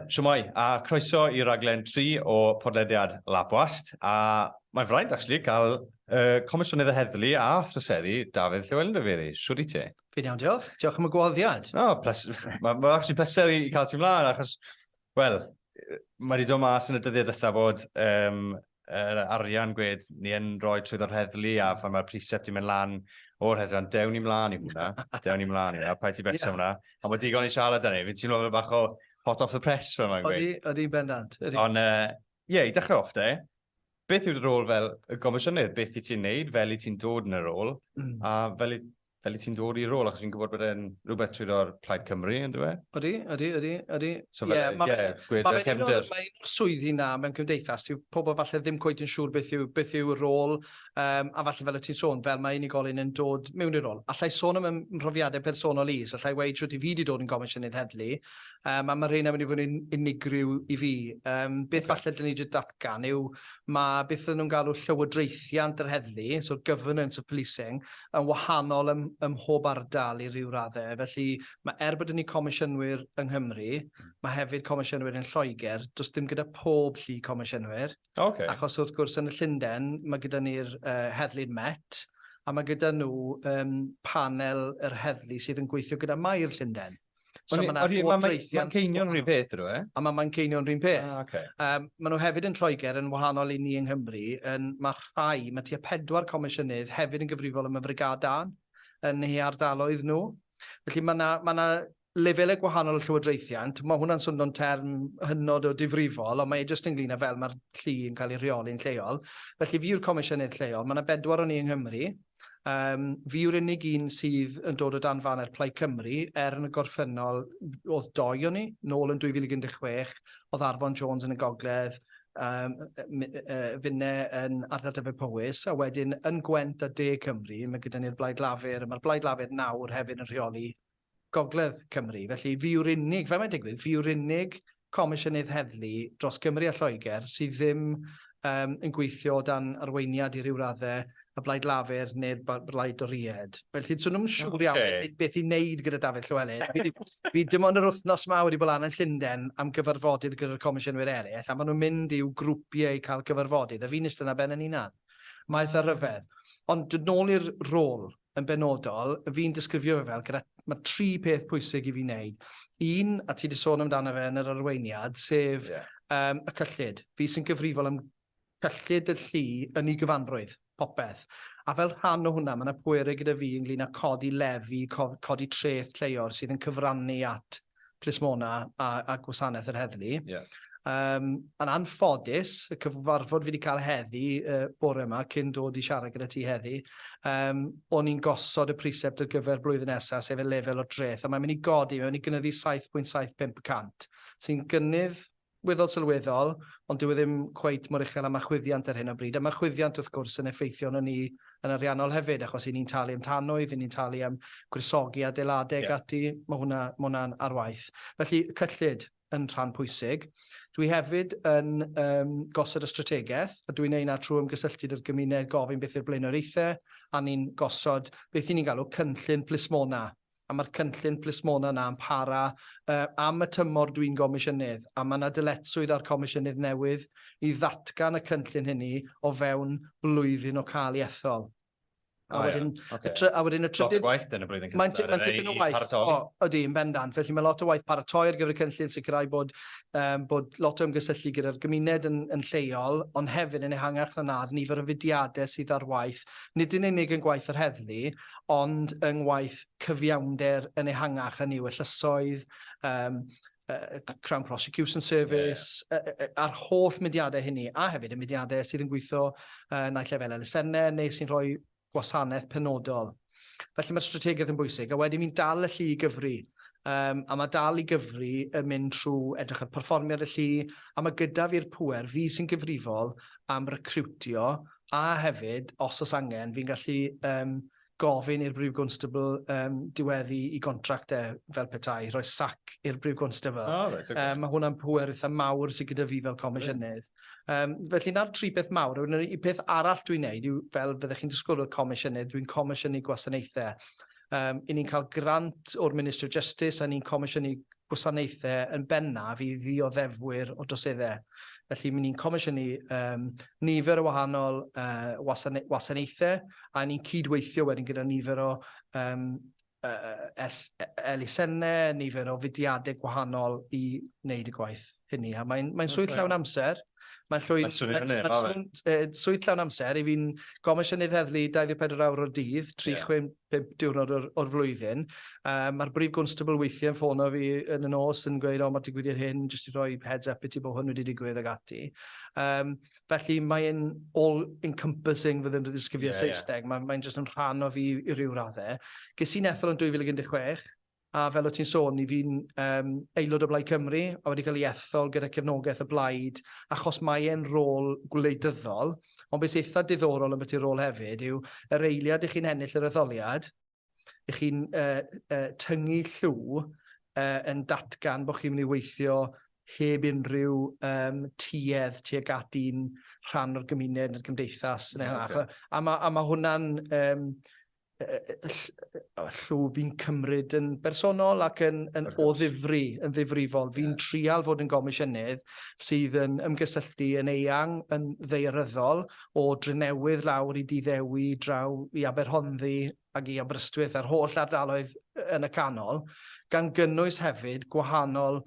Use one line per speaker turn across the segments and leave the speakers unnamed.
Siwmai, a croeso i raglen 3 o Podlediad Wast. A mae'n fraint, actually, cael Comisiynydd Heddlu a Throseddu Dafydd Llywelyn dyfyri. Siwr i ti?
Fi'n iawn, diolch. Diolch am y gwahoddiad.
Mae'n actually pleser i cael ti mlaen, achos, wel, mae wedi dod mas yn y dyddiau dytha bod arian gwed ni yn rhoi trwydd o'r heddlu a phan mae'r precept i mynd lan o'r heddlu, dewn ni mlaen i hwnna, dewn ni mlaen i hwnna, pa i ti becso hwnna, a mae digon i siarad â ni, fi'n teimlo fel bach o hot off the press fel mae'n gweud.
Odi bendant.
Ond, i dechrau off de, beth yw'r rôl fel y Comisiynydd? Beth i ti'n neud, fel i ti'n dod yn y rôl, a fel i ti'n dod i'r rôl, achos fi'n gwybod bod e'n rhywbeth trwy'r o'r Plaid Cymru, yn dweud?
Odi.
So fel, gwed y cefndir.
Mae'n swyddi na mewn cymdeithas, pobl falle ddim cweit yn siŵr beth yw'r rôl, a falle fel y ti'n sôn, fel mae unigolyn yn dod mewn i'r rôl. Allai sôn am mhrofiadau personol i, so allai weid trwy fi wedi dod yn Comisiynydd Heddlu, a mae'r rhain am wedi fod yn unigryw i fi. Beth falle dyn ni wedi datgan yw, mae beth yn nhw'n galw llywodraethiant yr heddlu, so governance of policing, yn wahanol ym mhob ardal i ryw raddau. Felly, mae bod ni comisiynwyr yng Nghymru, mae hefyd comisiynwyr yn Lloegr, does dim gyda pob llu comisiynwyr. Achos wrth gwrs yn y Llundain, mae gyda ni'r heddlu'n Met, a mae gyda nhw panel yr heddlu sydd yn gweithio gyda Mair Llundain. So
mae'n ceinion rhywun peth ydw e?
A mae'n ceinion rhywun peth. Maen nhw hefyd yn Lloegr yn wahanol i ni yng Nghymru. Mae tua 4 comisiynydd hefyd yn gyfrifol am y frigadau yn eu ardaloedd nhw. Felly mae yna lefelau gwahanol y llywodraethiant. Mae hwnna'n swnio'n term hynod o difrifol, ond mae e jyst ynglyn â fel mae'r llu yn cael ei reoli'n lleol. Felly fi yw'r comisiynydd lleol. Mae yna 4 o ni yng Nghymru. Fi yw'r unig un sydd yn dod o dan fanau'r Plaid Cymru, yn y gorffennol oedd 2 o ni, nôl yn 2016, oedd Arfon Jones yn y Gogledd, finne yn ardal Dyfed Powys, a wedyn yn Gwent a De Cymru, mae gyda ni'r Blaid Lafur, a mae'r Blaid Lafur nawr hefyd yn rheoli Gogledd Cymru. Felly fi yw'r unig, fe mae'n digwydd, fi yw'r unig Comisiynydd Heddlu dros Gymru a Lloegr sydd ddim yn gweithio dan arweiniad i ryw raddau y Blaid Lafur neu'r Blaid Doried. Felly, so nhw'n siŵr iawn beth i wneud gyda Dafydd Llywelyn. Fi dim ond yr wythnos yma wedi bod lan yn Llundain am gyfarfodydd gyda'r comisiynydd eraill, a maen nhw'n mynd i'w grwpiau i cael gyfarfodydd, a fi'n ystod yna ben yn unan. Mae eitha ryfedd. Ond dod nôl i'r rôl yn benodol, fi'n disgrifio fe fel, mae 3 peth pwysig i fi wneud. Un, a ti wedi sôn amdano fe yn yr arweiniad, sef y cyllid. Fi sy'n gyfrifol am cyllid y llu yn ei gyfanrwydd, popeth. A fel rhan o hwnna, mae yna pwerau gyda fi ynglyn â codi lefi, codi treth lleol sydd yn cyfrannu at plismona a gwasanaeth yr heddlu. Yn anffodus, y cyfarfod fi wedi cael heddi bore yma cyn dod i siarad gyda ti heddi, o'n i'n gosod y precept ar gyfer blwyddyn nesaf, sef y lefel o dreth, a mae'n mynd i godi, mae'n mynd i gynyddu 7.75%, sy'n gynnydd weddol sylweddol, ond dyw e ddim cweit mor uchel am achwyddiant ar hyn o bryd. A mae chwyddiant wrth gwrs yn effeithio yn ni yn ariannol hefyd, achos ni'n talu am tanwydd, ni'n talu am gwresogi adeiladau ati, mae hwnna'n ar waith. Felly, cyllid yn rhan pwysig. Dwi hefyd yn gosod y strategaeth, a dwi'n neud na trwy ymgysylltu i'r gymuned gofyn beth yw'r blaenoriaethau, a ni'n gosod beth ni'n galw cynllun plismona. A mae'r cynllun plismona yna yn para am y tymor dwi'n gomisiynydd, a mae yna dyletswydd ar comisiynydd newydd i ddatgan y cynllun hynny o fewn blwyddyn o cael ei ethol. A wedyn y trydydd... Lot o waith dyn y blwyddyn cyntaf. Mae'n dipyn o waith. Ydy, yn bendant. Felly mae lot o waith paratoi ar gyfer y cynllun sicrhau bod lot o ymgysylltu gyda'r gymuned yn lleol, ond hefyd yn ehangach na nifer o fudiadau sydd ar waith. Nid yn unig yn gwaith yr heddlu, ond yn waith cyfiawnder yn ehangach yn i'w llysoedd, Crown Prosecution Service, a'r holl mudiadau hynny, a hefyd y mudiadau sydd yn gweithio naill lefel elusennau, neu sy'n rhoi gwasanaeth penodol. Felly mae'r strategaeth yn bwysig, a wedyn mi'n dal y llu i gyfri. A mae dal i gyfri yn mynd trwy edrych ar perfformiad y llu, a mae gyda fi'r pŵer, fi sy'n gyfrifol am recrwtio, a hefyd, os oes angen, fi'n gallu gofyn i'r Brif Constable diweddu i gontractau fel petai, rhoi sac i'r Brif Constable. Mae hwnna'n pŵer eitha mawr sydd gyda fi fel comisiynydd. Felly na'r 3 peth mawr, y peth arall dwi'n neud yw fel fyddech chi'n disgwyl o'r comisiynydd, dwi'n comisiynu gwasanaethau. I ni'n cael grant o'r Ministry of Justice a ni'n comisiynu gwasanaethau yn bennaf i ddioddefwyr o droseddau. Felly, mi ni'n comisiynu nifer o wahanol wasanaethau, a ni'n cydweithio wedyn gyda nifer o elusennau, nifer o fudiadau gwahanol i wneud y gwaith hynny. A mae'n swydd llawn amser. Mae'n swydd llawn amser i fi'n Comisiynydd Heddlu 24 awr o'r dydd, 3-5 diwrnod o'r flwyddyn. Mae'r brif constable weithiau yn ffono fi yn y nos yn gweud, o, mae'r digwyddiad hyn, jyst i roi heads up i ti bod hwn wedi digwydd ag ati. Felly mae'n all-encompassing fydd yn ddisgrifio Saesneg. Mae'n jyst yn rhan o fi i ryw raddau. Ges i'n ethol yn 2016, a fel o ti'n sôn, i fi'n aelod o Blaid Cymru, a wedi cael ei ethol gyda cefnogaeth y blaid, achos mae e'n rôl gwleidyddol, ond beth eitha diddorol yn beth i'r rôl hefyd yw yr eiliad i chi'n ennill yr etholiad, i chi'n tyngu llw yn datgan bod chi'n mynd i weithio heb unrhyw tuedd tuag at un rhan o'r gymuned neu'r gymdeithas. A ma hwnna'n llw fi'n cymryd yn bersonol ac yn o ddifri, yn ddifrifol. Fi'n trial fod yn gomisiynydd sydd yn ymgysylltu yn eang, yn ddeirryddol, o Drenewydd lawr i Diddewi, draw i Aberhonddu ac i Aberystwyth a'r holl ardaloedd yn y canol, gan gynnwys hefyd gwahanol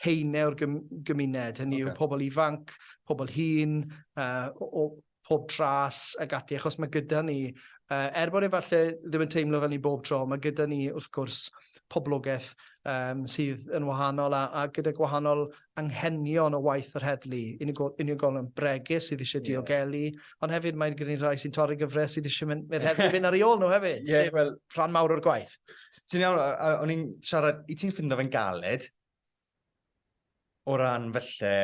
heine o'r gymuned. Hynny yw pobl ifanc, pobl hŷn, o pob tras ag ati, achos mae gyda ni, bod falle ddim yn teimlo fel ni bob tro, mae gyda ni, wrth gwrs, poblogaeth sydd yn wahanol a gyda gwahanol anghenion o waith yr heddlu. Unigolyn bregus sydd eisiau diogelu, ond hefyd mae gyda ni rai sy'n torri gyfres sydd eisiau mynd heddlu fynd ar ei ôl nhw hefyd, sef rhan mawr o'r gwaith.
Ti'n iawn, o'n i'n siarad, i ti'n ffindo fe'n galed, o ran felly,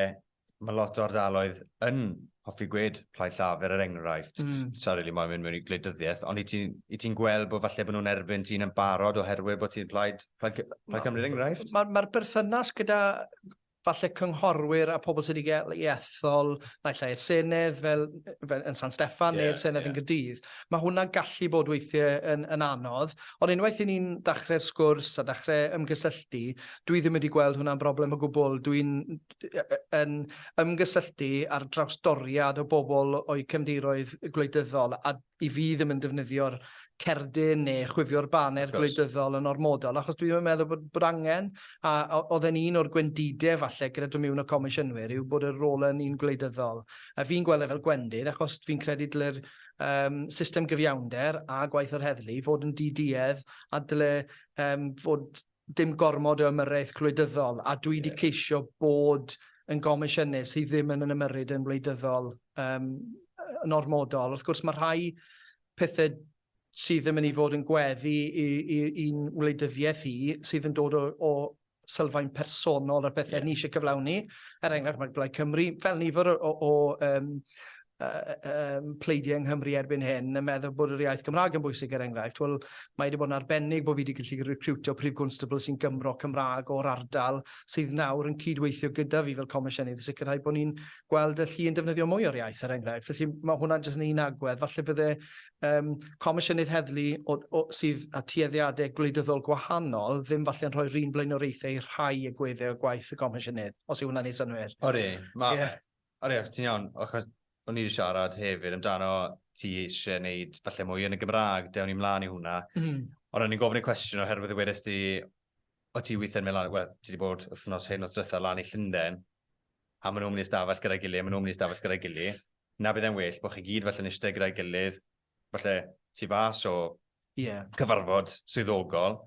mae lot o ardaloedd yn hoffi gweud plaid llafur yr enghraifft. Sorry, mae'n mynd mewn i gwleidyddiaeth, ond i ti'n gweld bod falle bod nhw'n erbyn ti'n yn barod oherwydd bod ti'n plaid Cymru'r enghraifft?
Mae'r berthynas gyda falle cynghorwyr a pobl sydd wedi gael ei ethol, naill ai i'r Senedd fel yn San Steffan neu'r Senedd yn Gaerdydd. Mae hwnna'n gallu bod weithiau yn anodd, ond unwaith i ni'n dechrau'r sgwrs a dechrau ymgysylltu, dwi ddim wedi gweld hwnna'n broblem o gwbl. Dwi'n ymgysylltu ar drawstoriad o bobl o'i cefndiroedd gwleidyddol, a i fi ddim yn defnyddio'r cerdyn neu chwifio'r baned gwleidyddol yn ormodol, achos dwi'n meddwl bod angen, a oedd yn un o'r gwendidau falle gyda dod mewn o comisiynwyr yw bod y rôl yn un gwleidyddol. A fi'n gweld fel gwendid, achos fi'n credu dyle'r system gyfiawnder a gwaith yr heddlu fod yn diduedd a dyle fod dim gormod o ymyrraeth gwleidyddol, a dwi wedi ceisio bod yn gomisiynydd sydd ddim yn ymyrryd yn gwleidyddol yn ormodol. Wrth gwrs, mae rhai pethau sydd yn mynd i fod yn gweddi i'n wleidyddiaeth sydd yn dod o sylfaen personol ar bethau ni eisiau cyflawni. Enghraifft, mae Blaid Cymru, fel nifer o pleidiau yng Nghymru erbyn hyn, yn meddwl bod yr iaith Gymraeg yn bwysig enghraifft. Wel, mae wedi bod yn arbennig bod fi wedi gallu recrwtio prif constable sy'n Gymro Cymraeg o'r ardal sydd nawr yn cydweithio gyda fi fel comisiynydd, sicrhau bod ni'n gweld y llun defnyddio mwy o'r iaith enghraifft. Felly mae hwnna'n jyst yn un agwedd. Falle bydde Comisiynydd Heddlu sydd â tueddiadau gwleidyddol gwahanol ddim falle yn rhoi'r un blaenoriaethau i rhai y gweddau o gwaith y comisiynydd, os yw hwnna'n ei synwyr.
Ori, os ti'n iawn, achos o'n i wedi siarad hefyd amdano ti eisiau gwneud falle mwy yn y Gymraeg, dewn ni mlaen i hwnna. Ond o'n i'n gofyn y cwestiwn oherwydd y wedys ti, o ti weithio'n mynd lan, wel, ti wedi bod wythnos hyn o ddiwethaf lan i Llundain, a maen nhw'n mynd i stafell gyda'i gilydd, na bydd e'n well, bod chi gyd falle yn eistedd gyda'i gilydd, falle ti fas o cyfarfod swyddogol,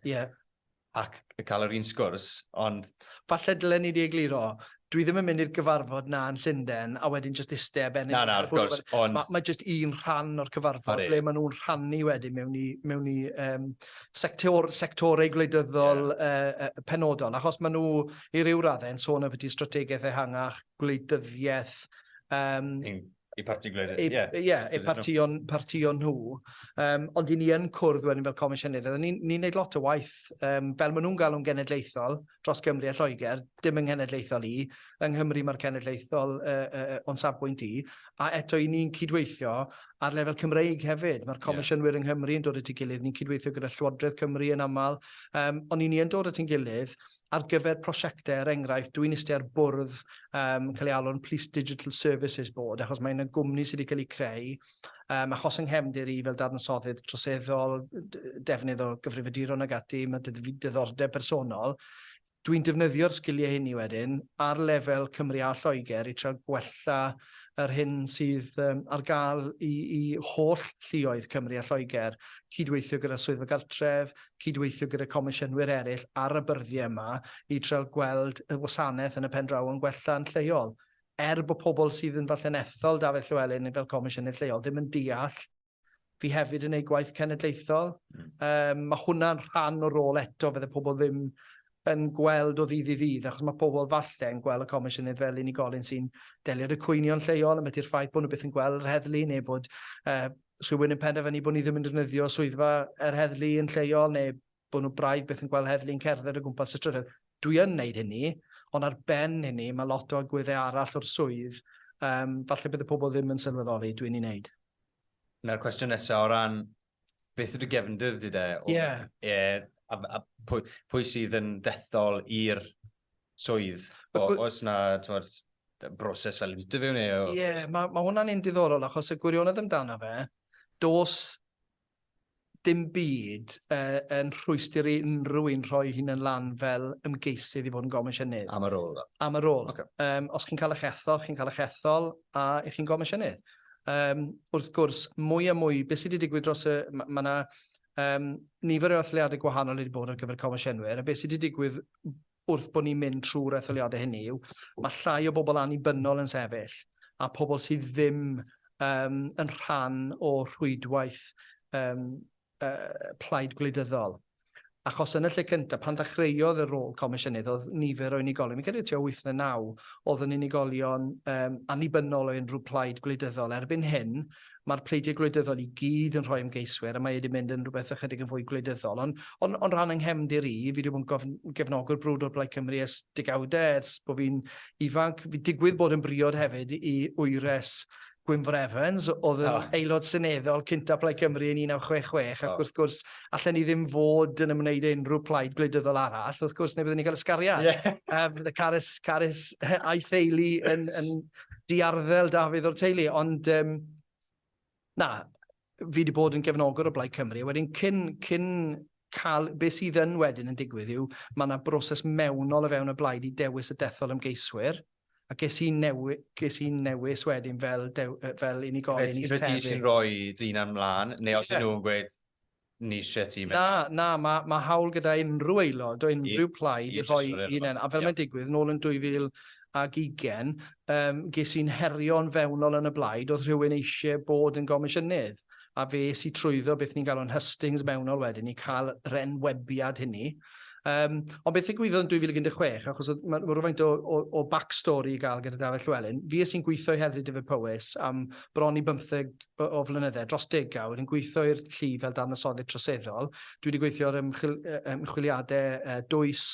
ac cael yr un sgwrs, ond...
Falle dylen ni di egluro, dwi ddim yn mynd i'r gyfarfod na yn Llundain, a wedyn just eistedd ben...
Na, wrth gwrs, ond...
Mae just un rhan o'r cyfarfod, ble maen nhw'n rhannu wedyn mewn i sectorau gwleidyddol penodol, achos maen nhw i ryw raddau yn sôn am beth i strategaeth ehangach, gwleidyddiaeth,
I parti gwledydd.
eu partio nhw. Ond i ni yn cwrdd wedyn fel Comisiynydd. Ni'n neud lot o waith, fel maen nhw'n galw'n genedlaethol dros Gymru a Lloegr, dim yng nghenedlaethol i. Yng Nghymru mae'r cenedlaethol o'n safbwynt i. A eto i ni'n cydweithio ar lefel Cymreig hefyd. Mae'r Comisiynydd yng Nghymru yn dod at ei gilydd. Ni'n cydweithio gyda Llywodraeth Cymru yn aml. Ond i ni yn dod at ein gilydd ar gyfer prosiectau, enghraifft, dwi'n eistedd ar bwrdd cael ei alw'n Police Digital Services Board, achos mae'n gwmni sydd wedi cael ei creu, achos yng nghefndir i fel darnasoddydd troseddol, defnydd o gyfrifiaduron ag ati, mae diddordeb personol. Dwi'n defnyddio'r sgiliau hynny wedyn ar lefel Cymru a Lloegr i trael gwella yr hyn sydd ar gael i holl lluoedd Cymru a Lloegr, cydweithio gyda swyddfa gartref, cydweithio gyda comisiynydd eraill ar y byrddau yma i trael gweld y wasanaeth yn y pen draw yn gwella'n lleol. Bod pobl sydd yn falle'n ethol Dafydd Llywelyn fel Comisiynydd lleol ddim yn deall, fi hefyd yn ei gwaith cenedlaethol. Mae hwnna'n rhan o rôl eto fydde pobl ddim yn gweld o ddydd i ddydd, achos mae pobl falle yn gweld y Comisiynydd fel unigolyn sy'n delio â cwynion lleol, a metu'r ffaith bod nhw byth yn gweld yr heddlu, neu bod rhywun yn penderfynu bod ni ddim yn defnyddio swyddfa yr heddlu yn lleol, neu bod nhw braidd byth yn gweld heddlu'n cerdded o gwmpas y trydydd. Dwi yn neud hynny, ond ar ben hynny mae lot o agweddau arall o'r swydd, falle bydd y pobl ddim yn sylweddoli dwi'n ei wneud.
Na'r cwestiwn nesaf o ran, beth yw'r gefndir dyde? A pwy sydd yn dethol i'r swydd? Oes na broses fel interview neu?
Mae hwnna'n un diddorol, achos y gwirionedd amdano fe, dos dim byd yn rhwystyr i unrhyw un rhoi hun yn lan fel ymgeisydd i fod yn Comisiynydd.
Am y rôl?
Am y rôl.
Okay.
Os chi'n cael eich ethol, chi'n cael eich ethol, a chi'n Comisiynydd. Wrth gwrs, mwy a mwy, beth sydd wedi digwydd dros mae yna nifer o etholiadau gwahanol wedi bod ar gyfer Comisiynydd, a beth sydd wedi digwydd wrth bod ni'n mynd trwy'r etholiadau hynny yw, mae llai o bobl annibynnol yn sefyll, a pobl sydd ddim yn rhan o rhwydwaith plaid gwleidyddol. Achos yn y lle cyntaf, pan ddechreuodd y rôl Comisiynydd, oedd nifer o unigolion, mi'n credu tua 8 neu 9, oedd yn unigolion annibynnol o unrhyw plaid gwleidyddol. Erbyn hyn, mae'r pleidiau gwleidyddol i gyd yn rhoi ymgeiswyr, a mae wedi mynd yn rhywbeth ychydig yn fwy gwleidyddol. Ond rhan yng nghefndir i, fi wedi bod yn gefnogwr brwd o'r Blaid Cymru ers degawdau, ers bod fi'n ifanc. Fi digwydd bod yn briod hefyd i wyres Gwynfor Evans, oedd yn aelod seneddol cynta Plaid Cymru yn 1966, ac wrth gwrs, allan ni ddim fod yn ymwneud unrhyw plaid gwleidyddol arall, wrth gwrs, neu byddwn ni'n cael ysgariad. The Caris a'i theulu yn diarddel Dafydd o'r teulu, ond na, fi wedi bod yn gefnogwr o Blaid Cymru, wedyn cyn cael, beth sydd yn wedyn yn digwydd yw, mae yna broses mewnol o fewn y blaid i dewis y dethol ymgeiswyr, a ges i'n newis wedyn fel unigolyn i
Rydyn ni sy'n rhoi dyn ymlaen, neu os nhw'n gweud ni eisiau ti mynd?
Na, mae hawl gyda unrhyw aelod o unrhyw plaid i rhoi un. A fel mae'n digwydd, nôl yn 2020, ges i'n herio'n fewnol yn y blaid, oedd rhywun eisiau bod yn Comisiynydd. A fe si trwyddo beth ni'n galw'n hustings mewnol wedyn, i cael renwebiad hynny. Ond beth ddigwyddodd yn 2016, achos mae rhywfaint o backstory i gael gyda Dafydd Llywelyn, fi sy'n gweithio i Heddlu Dyfed Powys am bron i 15 o flynyddau, dros 10 yn gweithio i'r llu fel darnasoddydd troseddol. Dwi wedi gweithio ar ymchwiliadau dwys,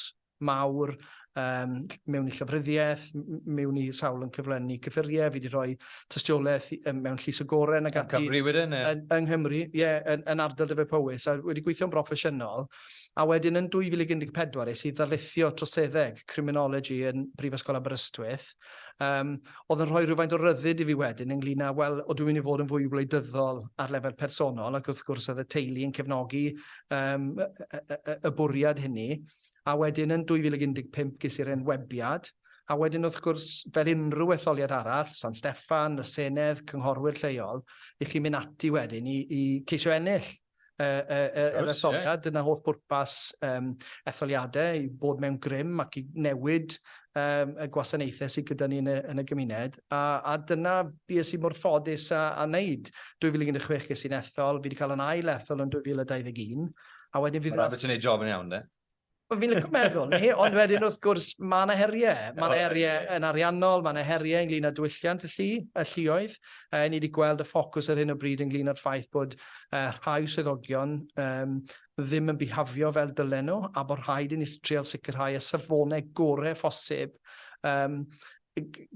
mawr, mewn i llyfryddiaeth, mewn i sawl yn cyflennu cyffuriau, fi wedi rhoi tystiolaeth mewn llys y goren ag ati yng Nghymru, yn ardal Dyfed Powys, a wedi gweithio'n broffesiynol, a wedyn yn 2014 es i ddarlithio troseddeg criminology yn Brifysgol Aberystwyth, oedd yn rhoi rhywfaint o ryddid i fi wedyn ynglyn â, wel, o dwi'n mynd i fod yn fwy gwleidyddol ar lefel personol, ac wrth gwrs oedd y teulu yn cefnogi y bwriad hynny. A wedyn yn 2015 ges i'r enwebiad, a wedyn wrth gwrs fel unrhyw etholiad arall, San Steffan, y Senedd, cynghorwyr lleol, i chi mynd ati wedyn i ceisio ennill yr etholiad. Dyna holl bwrpas etholiadau, i bod mewn grym ac i newid y gwasanaethau sydd gyda ni yn y gymuned. A dyna beth sy'n mor ffodus a wneud. 2016 ges i'n ethol, fi wedi cael yn ail ethol yn 2021. A wedyn fydd...
Mae'n rhaid ti'n gwneud job yn iawn, de?
Fi'n licio meddwl ni, ond wedyn wrth gwrs mae yna heriau. Mae yna heriau yn ariannol, mae yna heriau ynglyn â diwylliant y lluoedd. Ni wedi gweld y ffocws ar hyn o bryd ynglyn â'r ffaith bod rhai swyddogion ddim yn bihafio fel dylen nhw, a bod rhaid i ni trial sicrhau y safonau gorau phosib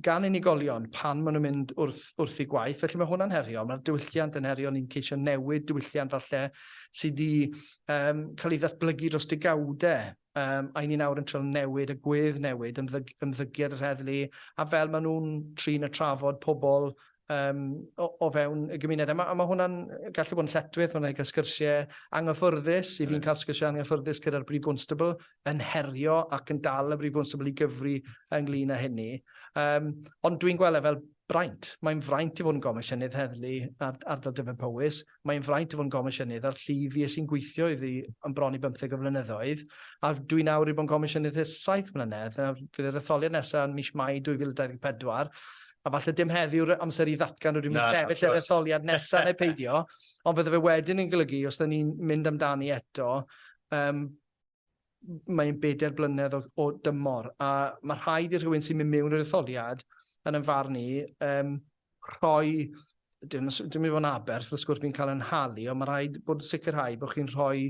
gan unigolion pan maen nhw'n mynd wrth i gwaith. Felly mae hwnna'n heriol. Mae'r diwylliant yn heriol. Ni'n ceisio newid diwylliant falle sydd wedi cael ei ddatblygu dros digawdau. A ni nawr yn tryl newid y gwedd newid, ymddygiad yr heddlu, a fel maen nhw'n trin y trafod pobl o fewn y gymuned. A mae hwnna'n gallu bod yn lletwydd, mae'n cael sgyrsiau anghyffyrddus, i fi'n cael sgyrsiau anghyffyrddus gyda'r Brif Constable, yn herio ac yn dal y Brif Constable i gyfri ynglyn â hynny. Ond dwi'n gweld fel braint. Mae'n fraint i fod yn gomisiynydd heddlu ar Dyfed Powys. Mae'n fraint i fod yn gomisiynydd ar llu sy'n gweithio iddi yn bron i 15 o flynyddoedd. A dwi nawr i bod yn gomisiynydd 7 mlynedd. Fydd yr etholiad nesaf yn mis Mai 2024. A falle dim heddiw'r amser i ddatgan rydym yn sefyll yr etholiad nesaf neu peidio, ond fydde fe wedyn yn golygu, os da ni'n mynd amdani eto, mae'n 4 blynedd o dymor. A mae rhaid i rhywun sy'n mynd mewn i'r etholiad, yn farn ni, rhoi, dim yn fod yn aberth, wrth gwrs fi'n cael yn halu, ond mae rhaid bod sicrhau bod chi'n rhoi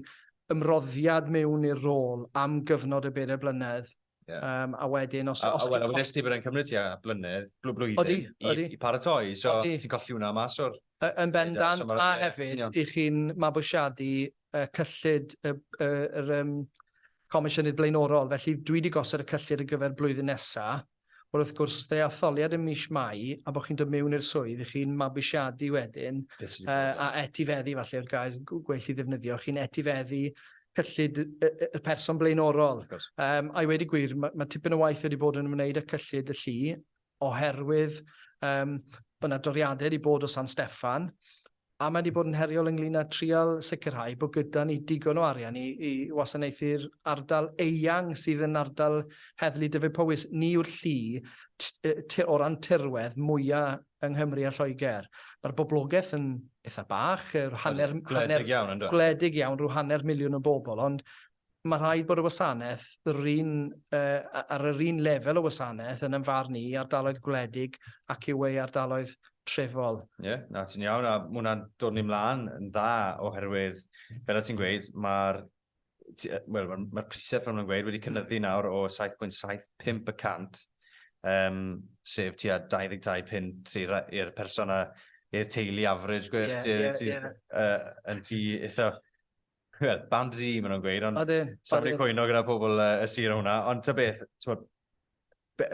ymroddiad mewn i'r rôl am gyfnod y 4 blynedd. A wedyn, os...
Wel, a wedyn ti bod yn cymryd blynedd, blwyddyn, i paratoi, so ti'n colli hwnna mas o'r...
Yn bendant, a hefyd, i chi'n mabwysiadu cyllid yr Comisiynydd blaenorol. Felly, dwi wedi gosod y cyllid ar gyfer blwyddyn nesaf. Wel, wrth gwrs, os dde atholiad yn mis Mai, a bod chi'n dod mewn i'r swydd, chi'n mabwysiadu wedyn, a etifeddu, falle, yw'r gair gwell i ddefnyddio, chi'n etifeddu cyllid y person blaenorol. A i wedi gwir, mae tipyn o waith wedi bod yn ymwneud â cyllid y llu, oherwydd bod yna doriadau wedi bod o San Steffan, a mae wedi bod yn heriol ynglyn â trial sicrhau bod gyda ni digon o arian i wasanaethu'r ardal eang sydd yn ardal heddlu Dyfed Powys. Ni yw'r llu o ran tirwedd mwyaf yng Nghymru a Lloegr. Mae'r boblogaeth yn eitha bach, gwledig iawn, rhyw 500,000 o bobl, ond mae rhaid bod y wasanaeth ar yr un lefel o wasanaeth yn farn ni ardaloedd gwledig ac yw ei ardaloedd trefol.
Ie, na ti'n iawn, a mae hwnna'n dod ni mlaen yn dda oherwydd, fel ti'n gweud, mae'r prisep rhan o'n gweud wedi cynyddu nawr o 7.75%, sef tua 22 pint i'r persona, i'r teulu average, yn ti eitha, band Z, maen nhw'n gweud, ond sa'n wedi cwyno gyda pobl y sir hwnna, ond ta beth,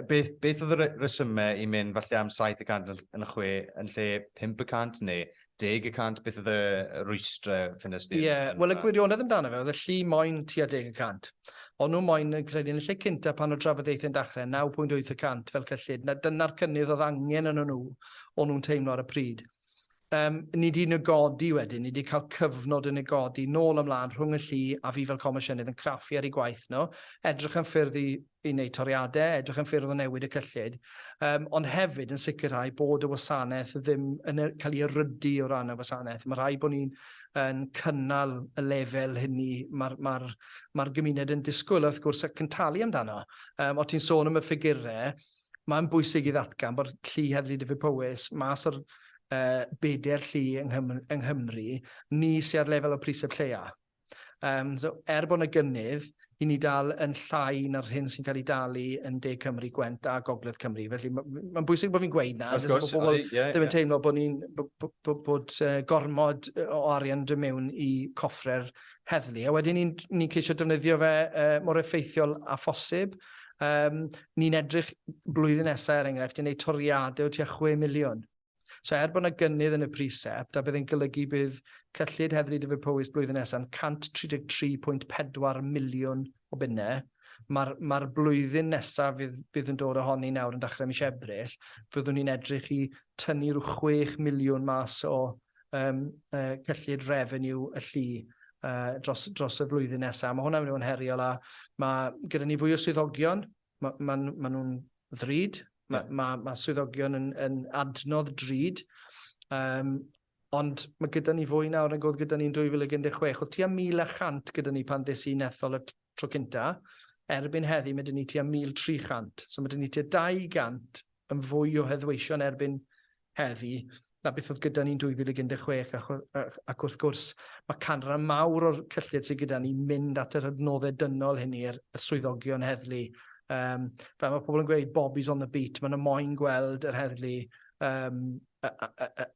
beth oedd y resymau i mynd falle am 7% yn y 6 yn lle 5% neu 10%, beth oedd y rwystrau ffynnes di?
Ie, wel y gwirionedd amdano fe, oedd y llu moyn tua 10%. Ond nhw moyn yn credu yn y lle cynta pan o drafodaethau'n dechrau, 9.8% fel cyllid. Dyna'r cynnydd oedd angen yn nhw, o'n nhw'n teimlo ar y pryd. Ni wedi negodi wedyn, ni wedi cael cyfnod yn negodi nôl ymlaen rhwng y llu a fi fel Comisiynydd yn craffu ar ei gwaith nhw, edrych yn ffyrdd i wneud toriadau, edrych yn ffyrdd o newid y cyllid, ond hefyd yn sicrhau bod y wasanaeth ddim yn cael ei erydu o ran y wasanaeth. Mae rhaid bod ni'n cynnal y lefel hynny mae'r gymuned yn disgwyl, wrth gwrs, ac yn talu amdano. O ti'n sôn am y ffigurau, mae'n bwysig i ddatgan bod llu heddlu Dyfed Powys mas o'r 4 llu yng Nghymru, ni sy'n ar lefel o prisep lleia. So, bod yna gynnydd, i ni dal yn llai na'r hyn sy'n cael ei dalu yn De Cymru, Gwent a Gogledd Cymru. Felly mae'n bwysig bod fi'n gweud na, bod pobl ddim yn teimlo bod gormod o arian dod mewn i coffre'r heddlu. A wedyn ni'n ceisio defnyddio fe mor effeithiol a phosib. Ni'n edrych blwyddyn nesaf, enghraifft, i wneud toriadau o tua 6 miliwn. So bod yna gynnydd yn y prisept, a bydd yn golygu bydd cyllid heddlu Dyfed Powys blwyddyn nesaf yn 133.4 miliwn o bunnau. Mae'r blwyddyn nesaf bydd yn dod ohoni nawr yn dechrau mis Ebrill, fyddwn ni'n edrych i tynnu rhyw 6 miliwn mas o cyllid revenue y llu dros y flwyddyn nesaf. Mae hwnna'n mynd yn heriol, a mae gyda ni fwy o swyddogion, mae nhw'n ddrud. Mae swyddogion yn adnodd drud, ond mae gyda ni fwy nawr yn gwrdd gyda ni'n 2016. Oedd tua 1,100 gyda ni pan des i'n ethol y tro cynta, erbyn heddi mae dyn ni tua 1,300. So mae dyn ni tua 200 yn fwy o heddweision erbyn heddi, na beth oedd gyda ni'n 2016, ac wrth gwrs mae canran mawr o'r cyllid sydd gyda ni'n mynd at yr adnoddau dynol hynny, y swyddogion heddlu. Fe mae pobl yn gweud Bobby's on the beat, maen nhw moyn gweld yr heddlu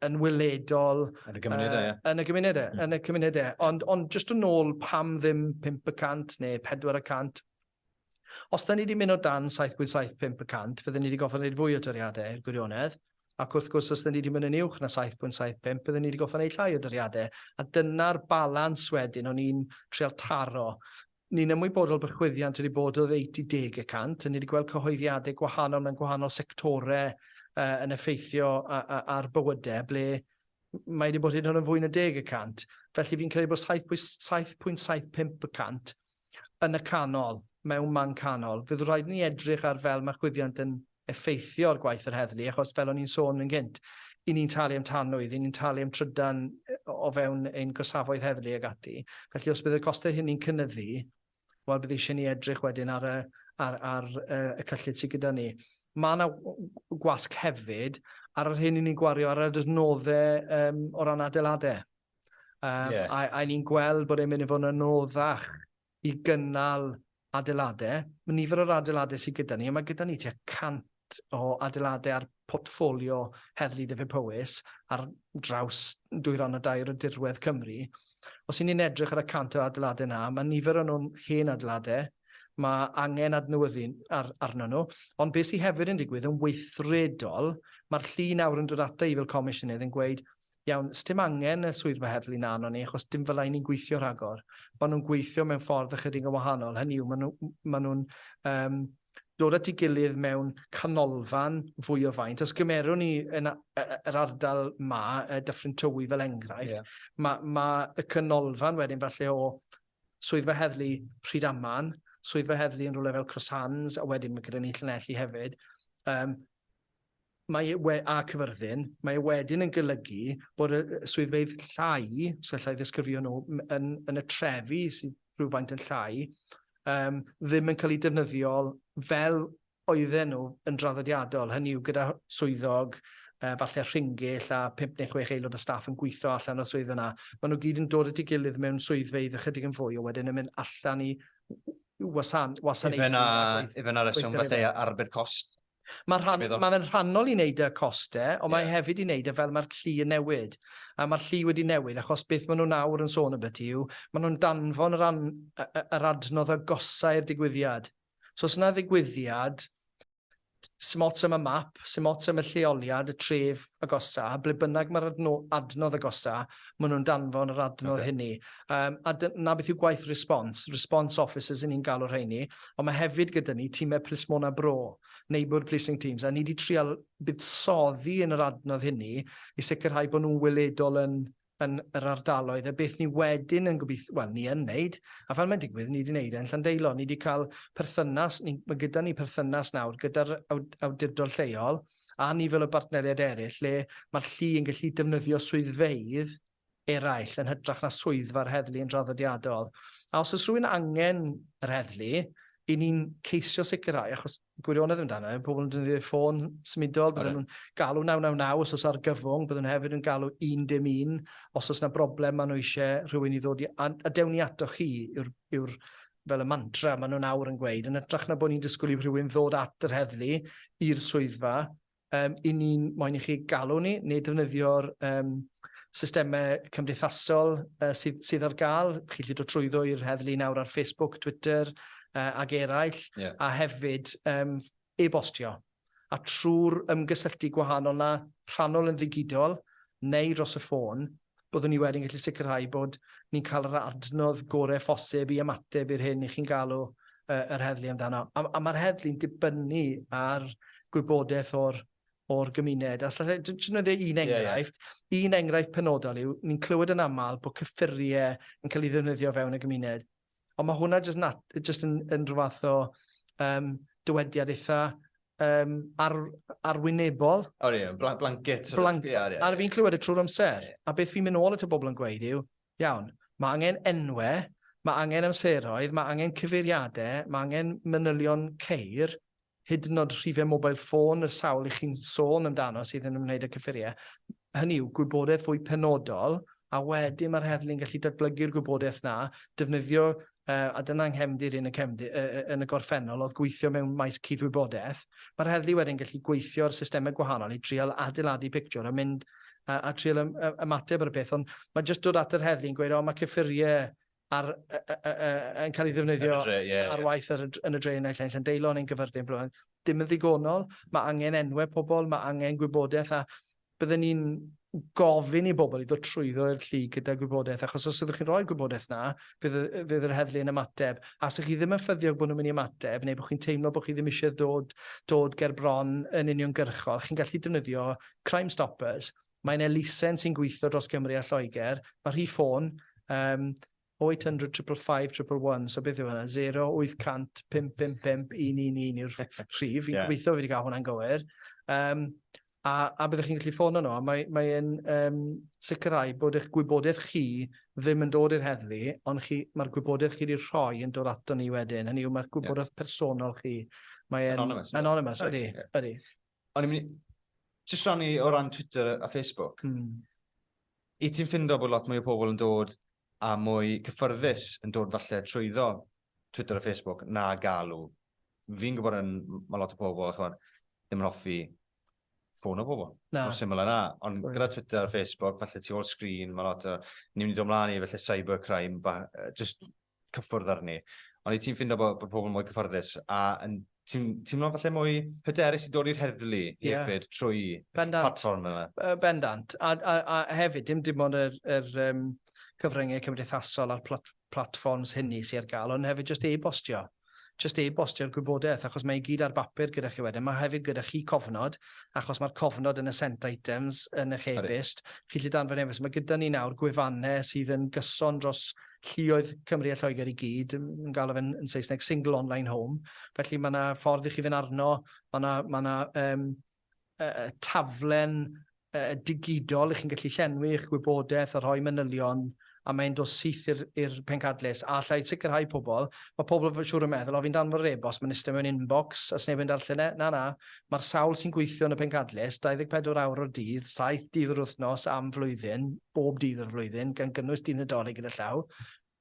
yn wyledol
Yn y gymunedau, ie.
Yn y cymunedau. Ond jyst yn ôl pam ddim 5% neu 400, os da ni wedi mynd o dan 7.75%, fydden ni wedi goffa wneud fwy o doriadau i'r gwirionedd, ac wrth gwrs os da ni wedi mynd yn uwch na 7.75, bydden ni wedi goffa wneud llai o doriadau. A dyna'r balans wedyn o'n i'n trial taro. Ni'n ymwybodol bod chwyddiant wedi bod o 80-10%, a ni wedi gweld cyhoeddiadau gwahanol mewn gwahanol sectorau yn effeithio ar bywydau, ble mae wedi bod hyn yn fwy na 10%. Felly fi'n credu bod 7.75% yn y canol, mewn man canol. Fydd rhaid ni edrych ar fel mae chwyddiant yn effeithio ar gwaith yr heddlu, achos fel o'n i'n sôn yn gynt, i ni'n talu am tanwydd, i ni'n talu am trydan o fewn ein gosafoedd heddlu ag ati. Felly os bydd y costau hynny'n cynyddu, wel bydd eisiau ni edrych wedyn ar y cyllid sydd gyda ni. Mae yna gwasg hefyd ar yr hyn ni'n gwario ar y adnoddau o ran adeiladau. A ni'n gweld bod e'n mynd i fod yn anoddach i gynnal adeiladau. Mae nifer o'r adeiladau sydd gyda ni, a mae gyda ni tua 100 o adeiladau ar portfolio heddlu Dyfed Powys ar draws 202 o dirwedd Cymru. Os ni'n edrych ar y 100 o adeiladau yna, mae nifer o'n nhw'n hen adeiladau, mae angen adnewyddu arno nhw, ond beth sydd hefyd yn digwydd yn weithredol, mae'r llu nawr yn dod ata i fel Comisiynydd yn gweud, iawn, sdim angen y swyddfa heddlu na arno ni, achos dim fel ni'n gweithio rhagor. Maen nhw'n gweithio mewn ffordd ychydig o wahanol. Hynny yw, maen nhw'n dod at ei gilydd mewn canolfan fwy o faint. Os gymerwn ni yr ardal Dyffryn Tywi fel enghraifft, mae y canolfan wedyn falle o swyddfa heddlu Rhydaman, swyddfa heddlu yn rhywle fel Crosshans, a wedyn mae gyda ni Llanelli hefyd, a Cyfyrddin, mae wedyn yn golygu bod y swyddfeydd llai, os gallai ddisgrifio nhw, yn y trefi sydd rhywfaint yn llai, ddim yn cael ei defnyddio fel oedden nhw yn draddodiadol. Hynny yw gyda swyddog, falle rhingyll a 5 neu 6 aelod o staff yn gweithio allan o'r swyddfa yna. Maen nhw gyd yn dod at ei gilydd mewn swyddfeydd ychydig yn fwy, a wedyn yn mynd allan i wasanaethu.
Ife na reswm falle arbed cost?
Mae'n rhannol i wneud y costau, ond mae hefyd i wneud fel mae'r llu yn newid. A mae'r llu wedi newid, achos beth maen nhw nawr yn sôn y beth yw, maen nhw'n danfon yr adnodd agosau i'r digwyddiad. So os yna ddigwyddiad, sim ots am y map, sim ots am y lleoliad, y tref agosa, ble bynnag mae'r adnodd agosa, maen nhw'n danfon yr adnodd hynny. A na beth yw gwaith response officers yn ni'n galw rheini, ond mae hefyd gyda ni tîmau plismona bro, neighbourhood policing teams, a ni wedi trial buddsoddi yn yr adnodd hynny i sicrhau bod nhw'n weledol yn yr ardaloedd, a beth ni wedyn yn gobeithio, wel, ni yn wneud, a fel mae'n digwydd, ni wedi wneud yn Llandeilo, ni wedi cael perthynas, mae gyda ni perthynas nawr, gyda'r awdurdod lleol, a ni fel y bartneriad eraill, lle mae'r llu yn gallu defnyddio swyddfeydd eraill yn hytrach na swyddfa'r heddlu yn draddodiadol. A os oes rhywun angen yr heddlu, i ni'n ceisio sicrhau, achos gwirionedd amdano, pobl yn defnyddio ffôn symudol, bydden nhw'n galw 999 os oes argyfwng, bydden nhw hefyd yn galw 111 os oes yna broblem maen nhw eisiau rhywun i ddod i... A dewn ni ato chi yw'r fel y mantra maen nhw nawr yn gweud, yn ytrach na bod ni'n disgwyl i rhywun ddod at yr heddlu i'r swyddfa, i ni'n moyn i chi galw ni, neu defnyddio'r systemau cymdeithasol sydd ar gael. Chi'n gallu dod trwyddo i'r heddlu nawr ar Facebook, Twitter, ag eraill, a hefyd e-bostio. A trwy'r ymgysylltu gwahanol na rhannol yn ddigidol neu dros y ffôn, byddwn ni wedyn gallu sicrhau bod ni'n cael yr adnodd gorau phosib i ymateb i'r hyn i chi'n galw yr heddlu amdano. A mae'r heddlu'n dibynnu ar gwybodaeth o'r gymuned. A un enghraifft penodol yw, ni'n clywed yn aml bod cyffuriau yn cael ei ddefnyddio fewn y gymuned. Ond mae hwnna jyst yn rhywbeth o dywediad eitha arwynebol.
Blanket.
A fi'n clywed y trwy'r amser. A beth fi'n mynd ôl at y bobl yn gweud yw, iawn, mae angen enwau mae angen amseroedd, mae angen cyfeiriadau, mae angen manylion ceir, hyd yn oed rhifau mobile ffôn, y sawl i chi'n sôn amdano sydd yn ymwneud â cyffuriau. Hynny yw gwybodaeth fwy penodol, a wedyn mae'r heddlu'n gallu datblygu'r gwybodaeth na, defnyddio, a dyna nghefndir yn y gorffennol, oedd gweithio mewn maes cydwybodaeth. Mae'r heddlu wedyn gallu gweithio'r systemau gwahanol i trial adeiladu pictiwr a mynd a trial ymateb ar y peth. Ond mae jyst dod at yr heddlu'n gweud, o, mae cyffuriau yn cael ei ddefnyddio ar waith yn y dre yn Llan Llandeilo neu'n Gyfyrddin. Dim yn ddigonol, mae angen enwau pobl, mae angen gwybodaeth, a byddwn ni'n gofyn i bobl i ddod trwyddo i'r lli gyda gwybodaeth, achos os ydych chi'n rhoi gwybodaeth na, fydd yr heddlu yn ymateb. A os ydych chi ddim yn ffyddiog bod nhw'n mynd i ymateb, neu bod chi'n teimlo bod chi ddim eisiau dod ger bron yn uniongyrchol, chi'n gallu defnyddio Crime Stoppers. Mae'n elusen sy'n gweithio dros Gymru a Lloegr. Mae rhi ffôn, 0800 555 111, so beth yw hwnna? 0800 555 111 yw'r rhif. Fi'n gobeithio fi wedi cael hwnna'n gywir. A byddwch chi'n gallu ffôn yno, mae'n sicrhau bod eich gwybodaeth chi ddim yn dod i'r heddlu, ond mae'r gwybodaeth chi wedi rhoi yn dod ato ni wedyn. Hynny yw, mae'r gwybodaeth personol chi. Mae'n anonymous, ydy.
Ond i'n mynd, jyst rannu o ran Twitter a Facebook, i ti'n ffindo bod lot mwy o pobl yn dod a mwy cyffyrddus yn dod falle trwyddo Twitter a Facebook na galw. Fi'n gwybod mae lot o pobl ddim yn hoffi ffôn o bobl. Mor syml yna. Ond gyda Twitter a Facebook, falle tu ôl sgrin, mae lot o... Ni'n mynd i ddod i falle cybercrime, just cyffwrdd arni. Ond i ti'n ffindo bod pobl mwy cyffyrddus a ti'n mynd falle mwy hyderus i dod i'r heddlu hefyd trwy platform yna.
Bendant. A hefyd, dim ond yr cyfryngau cymdeithasol a'r platforms hynny sy'n ar gael, ond hefyd jyst e-bostio. Jyst e-bostio'r gwybodaeth, achos mae i gyd ar bapur gyda chi wedyn. Mae hefyd gyda chi cofnod, achos mae'r cofnod yn y sent items, yn eich e-byst. Chi lle danfod efo. Mae gyda ni nawr gwefannau sydd yn gyson dros lluoedd Cymru a Lloegr i gyd, yn gael fe'n Saesneg single online home. Felly mae yna ffordd i chi fynd arno, mae yna taflen digidol i chi'n gallu llenwi eich gwybodaeth a rhoi manylion, a mae'n dod syth i'r pencadlys. A allai sicrhau pobl, mae pobl fy siŵr yn meddwl, o fi'n danfod e-bost, mae'n ystod mewn inbox, a sneb yn darllen e. Na, mae'r sawl sy'n gweithio yn y pencadlys, 24 awr o'r dydd, 7 dydd o'r wythnos am flwyddyn, bob dydd o'r flwyddyn, gan gynnwys dydd Nadolig gyda llaw.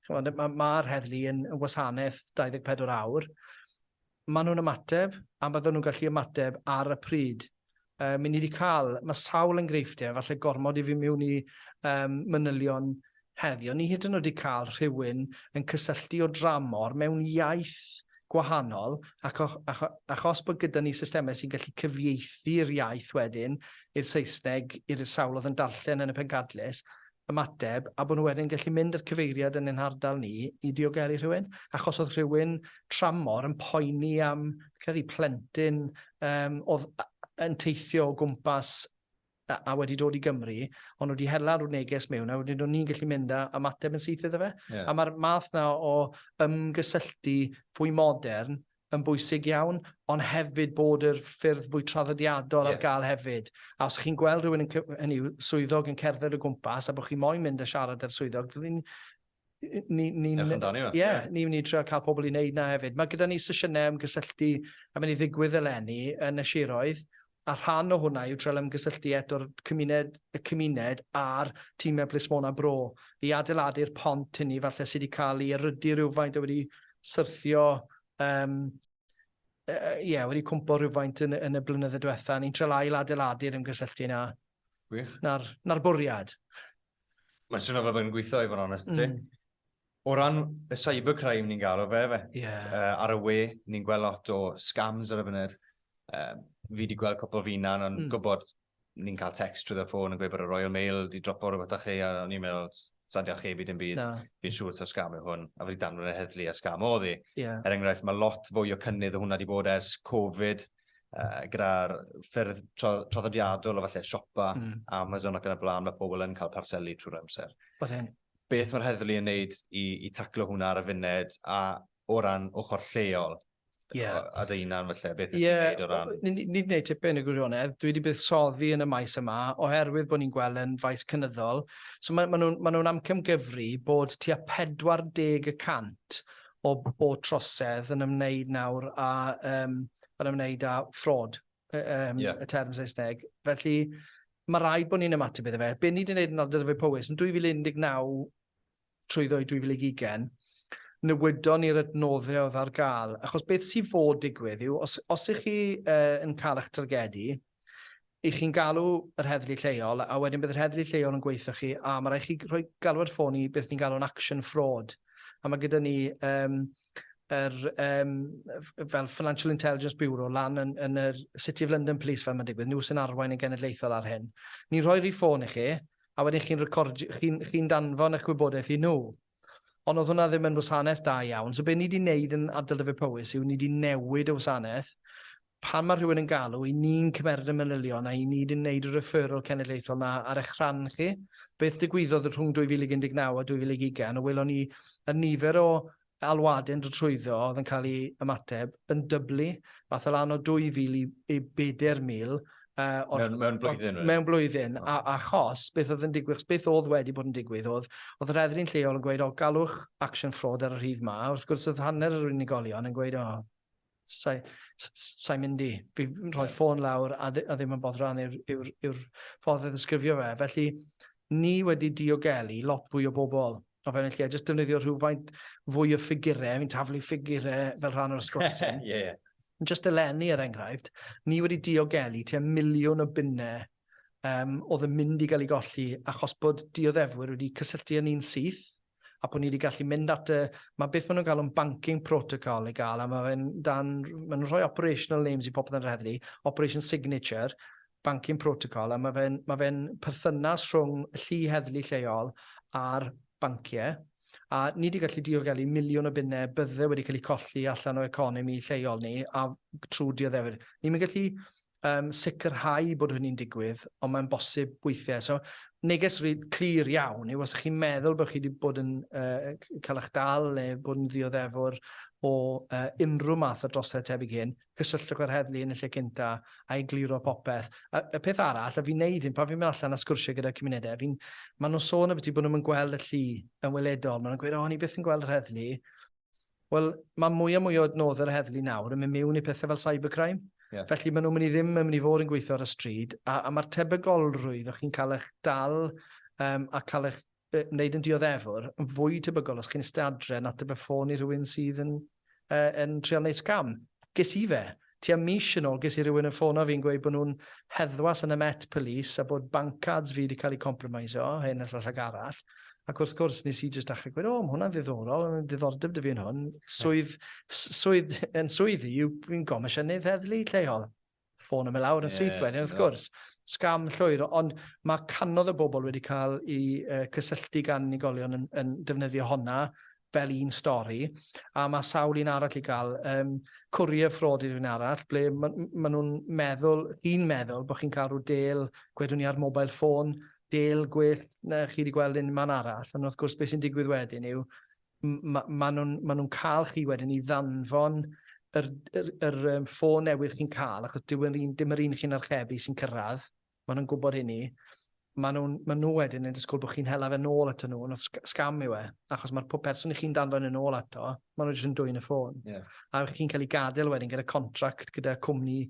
Mae'r heddlu yn wasanaeth 24 awr. Maen nhw'n ymateb, a bydden nhw'n gallu ymateb ar y pryd. Mae ni wedi cael, mae sawl enghreifftiau, falle gormod i fi mewn i manylion heddiw. Ni hyd yn oed wedi cael rhywun yn cysylltu o dramor mewn iaith gwahanol, achos bod gyda ni systemau sy'n gallu cyfieithu'r iaith wedyn i'r Saesneg, i'r sawl oedd yn darllen yn y pencadlys, ymateb, a bod nhw wedyn gallu mynd i'r cyfeiriad yn ein hardal ni i diogelu rhywun, achos oedd rhywun tramor yn poeni am plentyn oedd yn teithio o gwmpas a wedi dod i Gymru, ond wedi hela'r neges mewn, a wedi ni'n gallu mynd a ymateb yn syth iddo fe. A mae'r math na o ymgysylltu fwy modern yn bwysig iawn, ond hefyd bod yr ffyrdd fwy traddodiadol ar gael hefyd. A os chi'n gweld rhywun yn swyddog yn cerdded o gwmpas, a bod chi moyn mynd a siarad ar swyddog, ni'n mynd i trio cael pobl i wneud na hefyd. Mae gyda ni sesiynau ymgysylltu a mynd i ddigwydd eleni yn y siroedd, a rhan o hwnna yw treul ymgysylltu eto'r cymuned a'r tîmau plismona bro i adeiladu'r pont hynny falle sydd wedi cael ei erydu rhywfaint a wedi syrthio, wedi cwmpo rhywfaint yn y blynyddoedd diwetha. Ni'n treul ail-adeiladu'r ymgysylltu yna. Na'r bwriad.
Mae'n swnio fel bod yn gweithio i fod yn onest, ti? O ran y cybercrime ni'n gael o fe. Ar y we, ni'n gweld lot o scams ar y funud. Fi wedi gweld cwpl fi na'n ond gwybod ni'n cael text trwy'r ffôn yn gweud bod y Royal Mail wedi dropo rhywbeth â chi a o'n i'n meddwl sa'n diolch dim byd. Fi'n siŵr ta'r scam yw hwn a fi wedi danfod y heddlu a scam oedd hi. Enghraifft, mae lot fwy o cynnydd o hwnna wedi bod ers Covid gyda'r ffyrdd traddodiadol o falle siopa Amazon ac yn y blaen, mae pobl yn cael parselu trwy'r amser. Beth mae'r heddlu yn neud i taclo hwnna ar y funud a o ran ochr lleol? adeinan falle, beth ydych chi'n gwneud o ran?
Nid wneud tipyn y gwirionedd, dwi wedi buddsoddi yn y maes yma, oherwydd bod ni'n gweld yn faes cynyddol. So mae nhw'n amcymgyfru bod tua 40% o trosedd yn ymwneud nawr â ffrod, y term Saesneg. Felly, mae rhaid bod ni'n ymateb iddo fe. Be ni wedi gwneud yn Dyfed Powys yn 2019 trwyddo i 2020, newydon ni'r adnoddau oedd ar gael. Achos beth sy'n fod digwydd yw, os ych chi yn cael eich targedu, ych chi'n galw yr heddlu lleol, a wedyn bydd yr heddlu lleol yn gweithio chi, a mae rhaid chi rhoi galw ar ffôn i beth ni'n galw'n action fraud. A mae gyda ni fel Financial Intelligence Bureau lan yn yr City of London Police fel mae'n digwydd, nhw sy'n arwain yn genedlaethol ar hyn. Ni'n rhoi'r i ffôn i chi, a wedyn chi'n danfon eich gwybodaeth i nhw. Ond oedd hwnna ddim yn wasanaeth da iawn. So be ni wedi wneud yn Dyfed Powys yw ni wedi newid y wasanaeth. Pan mae rhywun yn galw, i ni'n cymeryd y manylion a i ni wedi wneud y referral cenedlaethol na ar eich rhan chi. Beth digwyddodd rhwng 2019 a 2020, o welon ni y nifer o alwadau'n dod trwyddo oedd yn cael ei ymateb yn dyblu, fath o lan o 2,000 i 4,000 mewn blwyddyn, achos beth oedd yn digwydd, beth oedd wedi bod yn digwydd, oedd yr heddlu'n lleol yn gweud, galwch action fraud ar y rhif ma, wrth gwrs oedd hanner yr unigolion yn gweud, sa'n mynd i, fi'n rhoi ffôn lawr a ddim yn bodd rhan yw'r ffordd o ddisgrifio fe. Felly, ni wedi diogelu lot fwy o bobl. O fewn y lle, jyst defnyddio rhywfaint fwy o ffigurau, fi'n taflu ffigurau fel rhan o'r sgwrsio. Just eleni er enghraifft, ni wedi diogelu tua 1,000,000 o bunnau oedd yn mynd i gael ei golli achos bod dioddefwyr wedi cysylltu yn un syth a bod ni wedi gallu mynd at mae beth maen nhw'n cael yn banking protocol i gael a maen nhw'n rhoi operational names i popeth yn yr heddlu, Operation Signature, banking protocol, a mae fe'n perthynas rhwng y llu heddlu lleol a'r banciau. A ni wedi gallu diogelu 1,000,000 o bunnau bydde wedi cael eu colli allan o economi lleol ni a trwy dioddefwyr. Ni'n gallu sicrhau bod hynny'n digwydd, ond mae'n bosib weithiau. So, neges clir iawn yw os chi'n meddwl bod chi wedi bod yn cael eich dal neu bod yn ddioddefwr o unrhyw math o drosedd tebyg hyn, cysylltwch yr heddlu yn y lle cynta a egluro popeth. Y peth arall, a fi'n neud hyn, pan fi'n mynd allan a sgwrsio gyda cymunedau, maen nhw'n sôn am beth bod nhw'n gweld y llu yn weledol. Maen nhw'n gweud, ni byth yn gweld yr heddlu. Wel, mae mwy a mwy o adnodd yr heddlu nawr yn mynd mewn i pethau fel cybercrime. Felly maen nhw'n ddim yn mynd i fod yn gweithio ar y stryd, a mae'r tebygolrwydd o'ch chi'n cael eich dal a cael eich wneud yn dioddefwr yn fwy tebygol os chi'n ystadre yn ateb y ffôn i rhywun sydd yn trial wneud scam. Ges i fe. Tua mis yn ôl, ges i rhywun yn ffôn o fi'n gweud bod nhw'n heddwas yn y Met Police a bod bank cards fi wedi cael eu compromiso, hyn all arall. Ac wrth gwrs, nes i jyst achub gweud, mae hwnna'n ddiddorol, yn diddordeb dy fi yn hwn. Swydd i yw fi'n gomisiynydd heddlu lleol. Ffôn yma lawr yn syth wedyn, wrth gwrs. Scam llwyr, ond mae canodd y bobl wedi cael eu cysylltu gan unigolion yn defnyddio honna fel un stori, a mae sawl un arall i gael cwriau ffrod i'r un arall, ble maen nhw'n meddwl, chi'n meddwl bod chi'n cael rhyw del, gwedwn ni ar mobile ffôn, del gwell na chi wedi gweld un man arall, ond wrth gwrs beth sy'n digwydd wedyn yw maen nhw'n cael chi wedyn i ddanfon yr ffôn newydd chi'n cael, achos dim yr un chi'n archebu sy'n cyrraedd, maen nhw'n gwybod hynny, maen nhw wedyn yn disgwyl bod chi'n hela fe nôl ato nhw, ond scam yw achos mae'r person i chi'n danfon yn ôl ato, maen nhw jyst yn dwy'n y ffôn. A chi'n cael ei gadael wedyn gyda contract gyda cwmni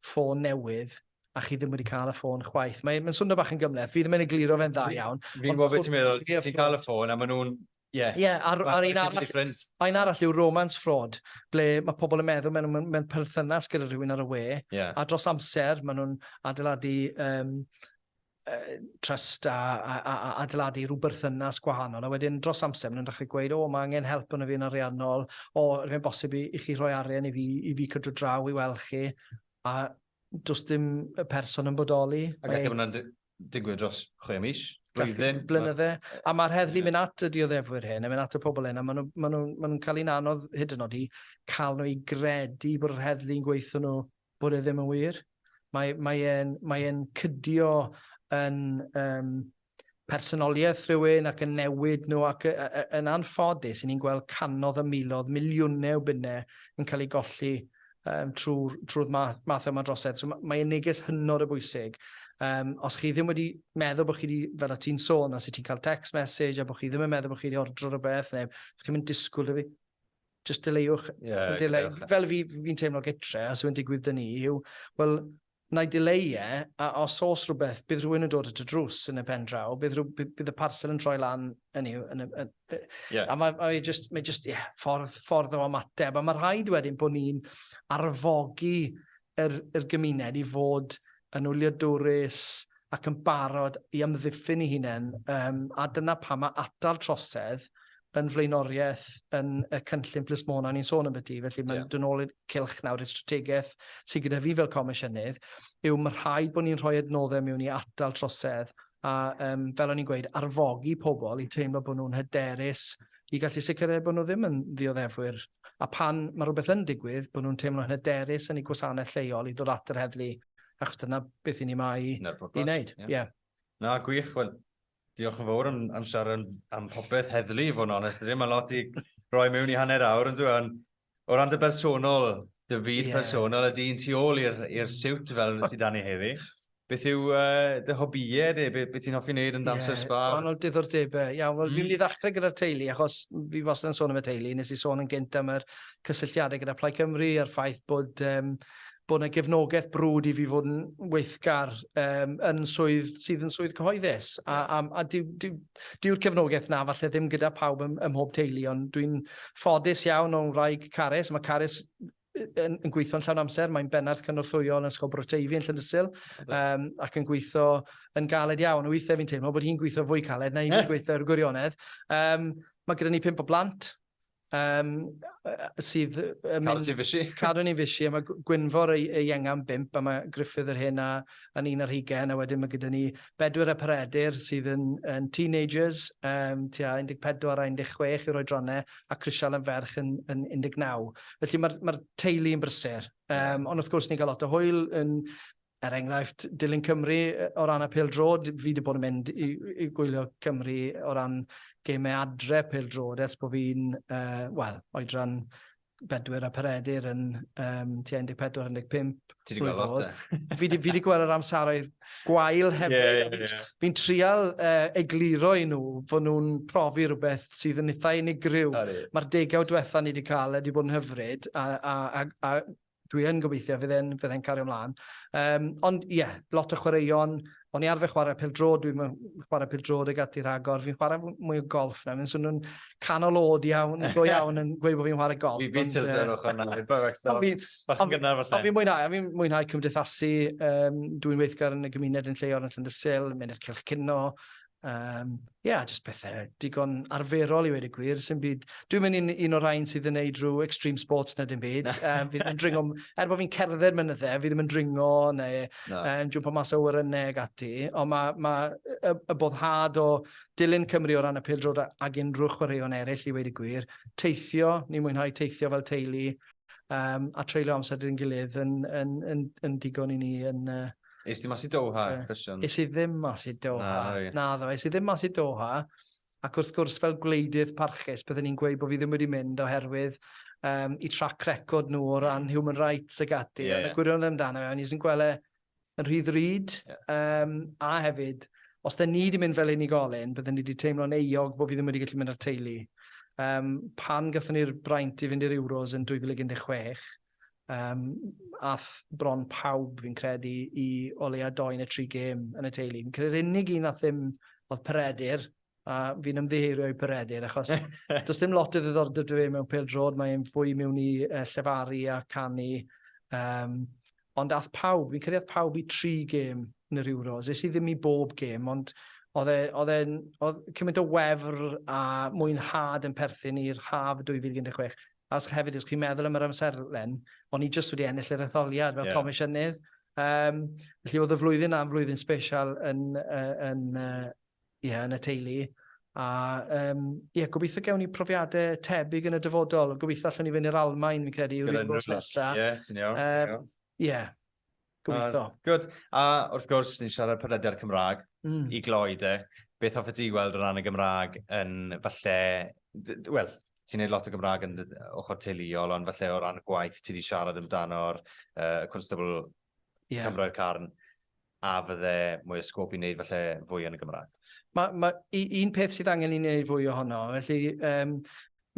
ffôn newydd, a chi ddim wedi cael y ffôn chwaith. Mae'n swnio bach yn gymleth, fi ddim yn egluro fe'n dda iawn.
Fi'n gwybod beth ti'n meddwl, ti'n cael y ffôn a maen nhw'n...
Ein arall yw romance fraud, ble mae pobl yn meddwl mewn perthynas gyda rhywun ar y we, a dros amser maen nhw'n adeiladu trust a adeiladu rhyw berthynas gwahanol, a wedyn dros amser maen nhw'n dechrau gweud, mae angen help yn y fi'n ariannol, rwy'n bosib i chi rhoi arian i fi cydro draw i weld chi, a does dim y person yn bodoli.
A gallu hwnna'n digwydd dros 6 mis, blwyddyn.
Blynyddau. A mae'r heddlu mynd at y dioddefwyr hyn, a mynd at y pobl hyn, a maen nhw'n cael un anodd hyd yn oed i cael nhw i gredu bod yr heddlu'n gweithio nhw bod e ddim yn wir. Mae'n cydio yn personoliaeth rhywun ac yn newid nhw, ac yn anffodus, ni'n gweld canodd y miloedd, miliwnau o bunnau yn cael ei golli trwy'r math yma drosedd. So mae'n neges hynod o bwysig. Os chi ddim wedi meddwl bod chi wedi, fel y ti'n sôn, os ti'n cael text message a bod chi ddim yn meddwl bod chi wedi ordro rhywbeth, neu chi'n mynd disgwyl i fi, just deleiwch. Fel fi'n teimlo gytre, os yw'n digwydd dyn ni, yw, wel, na i dileu a os oes rhywbeth, bydd rhywun yn dod at y drws yn y pen draw, bydd y parcel yn troi lan yn yw. A mae just ffordd o ymateb. A mae rhaid wedyn bod ni'n arfogi yr gymuned i fod yn wyliadwrus ac yn barod i amddiffyn ei hunain. A dyna pa mae atal trosedd yn flaenoriaeth yn y cynllun plismona ni'n sôn am beth i. Felly mae'n dod nôl i'r cylch nawr, i'r strategaeth sydd gyda fi fel Comisiynydd, yw mae rhaid bod ni'n rhoi adnoddau mewn i atal trosedd a fel o'n i'n gweud, arfogi pobl i teimlo bod nhw'n hyderus i gallu sicrhau bod nhw ddim yn ddioddefwyr. A pan mae rhywbeth yn digwydd, bod nhw'n teimlo'n hyderus yn ei gwasanaeth lleol i ddod at yr heddlu. Achos dyna beth i ni ma i wneud.
Na, gwych. Wel, diolch yn fawr am siarad am popeth heddlu, i fod yn onest. Mae lot i roi mewn i hanner awr yn dweud. O ran dy bersonol, dy fyd personol, y dyn tu ôl i'r siwt fel sydd dan ni heddi. Beth yw dy hobïau, beth ti'n hoffi wneud yn damser spa?
Wahanol diddordebau. Fi'n mynd i ddechrau gyda'r teulu, achos fi wastad yn sôn am y teulu. Nes i sôn yn gynt am yr cysylltiadau gyda Plaid Cymru, a'r ffaith bod yna gefnogaeth brwd i fi fod yn weithgar yn swydd sydd yn swydd cyhoeddus. A diw'r cefnogaeth na, falle ddim gyda pawb ym mhob teulu, ond dwi'n ffodus iawn o'n wraig Carys. Mae Carys yn gweithio'n llawn amser, mae'n bennaeth cynorthwyol yn ysgol Broteifi yn Llandysul, ac yn gweithio yn galed iawn. A weithiau fi'n teimlo bod hi'n gweithio fwy caled na hi'n gweithio ar gwirionedd. Mae gyda ni 5 o blant, sydd cadw ni fysi, a mae Gwynfor ei ienga'n 5, a mae Griffith yr hyn yn 11, a wedyn mae gyda ni 4 Peredur sydd yn teenagers, tua 14 a 16 i'r oedronnau, a Crisial yn ferch yn 19. Felly mae'r teulu yn brysur. Ond wrth gwrs ni'n cael lot o hwyl enghraifft, Dilyn Cymru o ran y pêl-drod, fi wedi bod yn mynd i gwylio Cymru o ran gemau adre pêl-drod, ers bod fi'n, oedran 4 a Peredur yn 14-15.
Ti wedi gweld lot,
Fi wedi gweld yr amseroedd gwael hefyd. Fi'n trial egluro i nhw fod nhw'n profi rhywbeth sydd yn eitha unigryw. Mae'r 10 diwetha ni wedi cael wedi bod yn hyfryd, a dwi yn gobeithio fydde'n cario ymlaen. Ond lot o chwaraeon. O'n i arfer chwarae pêl-drod, dwi'n chwarae pêl-drod ag ati rhagor. Fi'n chwarae mwy o golf na. Fi'n swnio'n canolod iawn, go iawn yn gweud bod fi'n chwarae golf.
Fi'n tilder o'ch yna.
Fi'n mwynhau cymdeithasu. Dwi'n weithgar yn y gymuned yn lleol yn Llandysul, mynd i'r cylch cino. Just pethau digon arferol i wedi gwir. Dwi'n mynd un o'r rhain sydd yn neud rhyw extreme sports na dim byd. Fi ddim yn dringo, bod fi'n cerdded mynyddau, fi ddim yn dringo neu jwmpo mas o wyrynau ag ati. Ond mae y boddhad o dilyn Cymru o ran y pêl-drod ag unrhyw chwaraeon eraill i wedi gwir. Teithio, ni'n mwynhau teithio fel teulu, a treulio amser yn gilydd yn digon i ni yn...
Is ti mas i Doha, Christian?
Is i ddim mas i Doha. Is i ddim mas i Doha. Ac wrth gwrs fel gwleidydd parchus, byddwn ni'n gweud bod fi ddim wedi mynd oherwydd i track record nhw o ran human rights ag ati. Yn y gwirion amdano fe, o'n i'n gweld yn rhydd ryd. A hefyd, os da ni wedi mynd fel unigolyn, byddwn ni wedi teimlo'n euog bod fi ddim wedi gallu mynd ar teulu. Pan gathon ni'r braint i fynd i'r Euros yn 2016, ath bron pawb fi'n credu i o leia 2 neu 3 gêm yn y teulu. Fi'n credu'r unig un nath ddim oedd Peredur, a fi'n ymddiheurio i Peredur, achos does dim lot o ddiddordeb dy fe mewn pêl-drod, mae'n fwy mewn i llefaru a canu. Ond ath pawb, fi'n credu ath pawb i 3 gêm yn yr Euros. Is i ddim i bob gêm, ond oedd cymaint o wefr a mwynhad yn perthyn i'r haf 2016. As hefyd, os chi'n meddwl am yr amserlen, o'n i jyst wedi ennill yr etholiad fel Comisiynydd. Felly oedd y flwyddyn am flwyddyn special yn y teulu. A gobeithio gewn ni profiadau tebyg yn y dyfodol. Gobeithio allan ni fynd i'r Almaen, fi'n credu, yw'r Euros nesaf.
Ti'n iawn.
Gobeithio.
Good. A wrth gwrs, ni'n siarad podlediad Cymraeg i gloi de. Beth hoffet ti gweld o ran y Gymraeg yn falle... Wel, ti'n neud lot o Gymraeg yn ochr teuluol, ond falle o ran y gwaith ti wedi siarad amdano'r constable Cymro'r Carn, a fydde mwy o sgop i wneud falle fwy yn y Gymraeg.
Un peth sydd angen i wneud fwy ohono, felly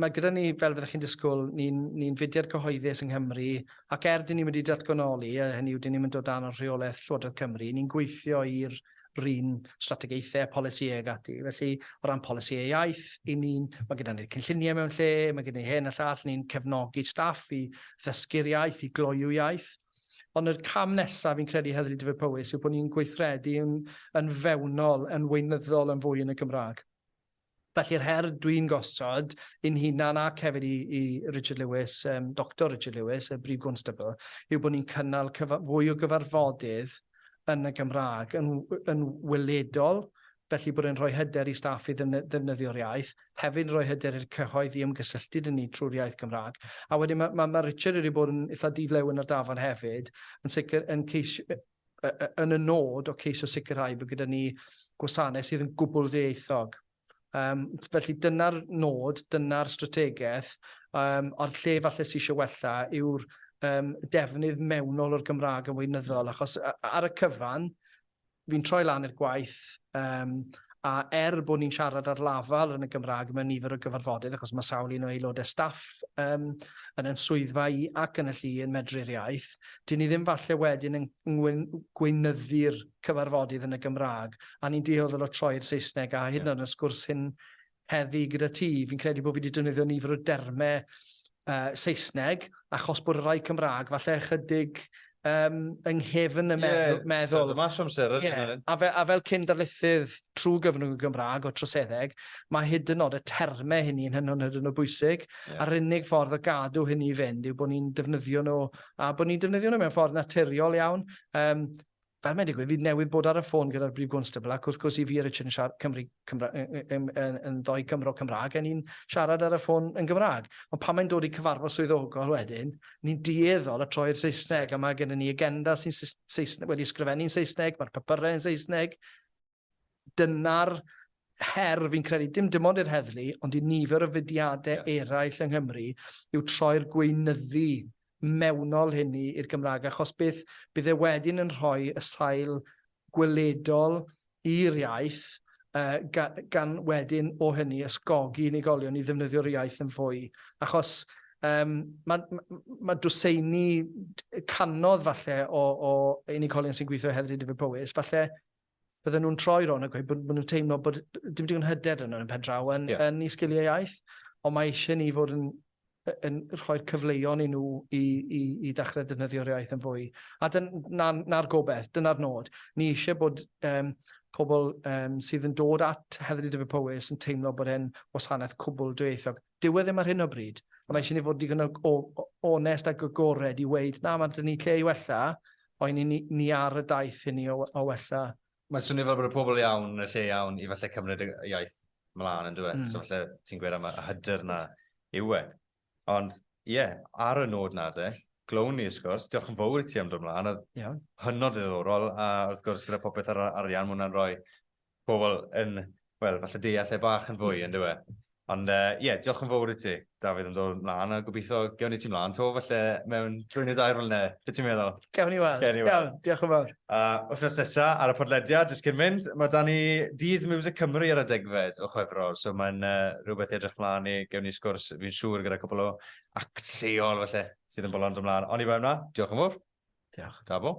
mae gyda ni, fel fyddwch chi'n disgwyl, ni'n fudiad cyhoeddus yng Nghymru, ac dyn ni'n mynd i datgonoli, a hynny yw, dyn ni'n mynd dod dan o'r rheolaeth Llywodraeth Cymru, ni'n gweithio i'r un strategaethau, polisïau ag ati. Felly, o ran polisïau iaith, mae gyda ni'r cynlluniau mewn lle, mae gyda ni hyn a llall, ni'n cefnogi staff i ddysgu'r iaith, i gloiw iaith. Ond y cam nesaf fi'n credu Heddlu Dyfed Powys yw bod ni'n gweithredu yn fewnol, yn weinyddol yn fwy yn y Gymraeg. Felly'r her dwi'n gosod un hunan ac hefyd i Richard Lewis, Dr Richard Lewis, y Brif Constable, yw bod ni'n cynnal fwy o gyfarfodydd yn y Gymraeg, yn weledol, felly bod e'n rhoi hyder i staff i ddefnyddio'r iaith, hefyd rhoi hyder i'r cyhoedd i ymgysylltu dyn ni trwy'r iaith Gymraeg. A wedyn mae Richard wedi bod yn eitha diflew yn y dafod hefyd, yn y nod o ceisio sicrhau bod gyda ni gwasanaeth sydd yn gwbl ddieithog. Felly dyna'r nod, dyna'r strategaeth, o'r lle falle sy'n eisiau wella yw'r defnydd mewnol o'r Gymraeg yn weinyddol, achos ar y cyfan, fi'n troi lan i'r gwaith, a bod ni'n siarad ar lafal yn y Gymraeg mewn nifer o gyfarfodydd, achos mae sawl un o aelodau staff yn yn swyddfa i ac yn y llu yn medru'r iaith, dyn ni ddim falle wedyn yn gweinyddu'r cyfarfodydd yn y Gymraeg, a ni'n dioddol o troi'r Saesneg, a hyd yn oed yn sgwrs hyn heddi gyda ti, fi'n credu bod fi wedi defnyddio nifer o dermau Saesneg, achos bod y rai Cymraeg falle chydig yng nghefn y meddwl. A fel cyn darlithydd trwy gyfrwng y Gymraeg o troseddeg, mae hyd yn oed y termau hynny yn hynny o bwysig. A'r unig ffordd o gadw hynny i fynd yw bod ni'n defnyddio nhw, a bod ni'n defnyddio nhw mewn ffordd naturiol iawn. Fel mae'n digwydd, fi newydd bod ar y ffôn gyda'r Brif Constable, ac wrth gwrs i fi a Richard yn ddoi Cymro Cymraeg, a ni'n siarad ar y ffôn yn Gymraeg. Ond pan mae'n dod i cyfarfod swyddogol wedyn, ni'n dueddol a troi'r Saesneg, a mae gennym ni agenda sy'n wedi ysgrifennu'n Saesneg, mae'r papurau yn Saesneg. Dyna'r her fi'n credu, dim ond i'r heddlu, ond i nifer o fudiadau eraill yng Nghymru, yw troi'r gweinyddu mewnol hynny i'r Gymraeg, achos bydd e wedyn yn rhoi y sail gweledol i'r iaith, gan wedyn o hynny ysgogi unigolion i ddefnyddio'r iaith yn fwy. Achos mae dwseini canodd falle o unigolion sy'n gweithio Heddlu Dyfed Powys, falle bydden nhw'n troi ron a gweud bod nhw'n teimlo bod dim digon hyder yn pen draw yn ei sgiliau iaith, ond mae eisiau ni fod yn rhoi'r cyfleuon i nhw i ddechrau defnyddio'r iaith yn fwy. A na'r gobeith, dyna'r nod. Ni eisiau bod pobl sydd yn dod at Heddlu Dyfed Powys yn teimlo bod e'n wasanaeth cwbl dwyieithog. Dyw e ddim ar hyn o bryd. Mae eisiau ni fod digon onest ag agored i weid, na, mae dyn ni lle i wella, ond ni ar y daith hynny o wella.
Mae'n swnio fel bod y pobl iawn, y lle iawn, i falle cymryd y iaith mlaen yn dweud. So falle ti'n gweud am y hyder na yw e. Ond, ar y nod na de, glown ni sgwrs, diolch yn fawr i ti am dod ymlaen, hynod ddiddorol, a wrth gwrs gyda popeth ar arian, mwyn yn rhoi pobl yn, falle deall bach yn fwy, yn dweud. Ond, diolch yn fawr i ti, Dafydd, yn dod ymlaen, a gobeithio gewn ni ti ymlaen, to falle mewn drwy'n y dair fel ne, beth ti'n meddwl?
Gewn ni weld, diolch yn fawr.
Wythnos nesaf ar y podlediad, jyst cyn mynd, mae da ni dydd Music Cymru ar y degfed o Chwefror, so mae'n rhywbeth i edrych mlaen i gewn ni sgwrs, fi'n siŵr gyda cwbl o act lleol falle, sydd yn bolon ymlaen. Ond i fe yna, diolch yn fawr.
Diolch.
Da bo.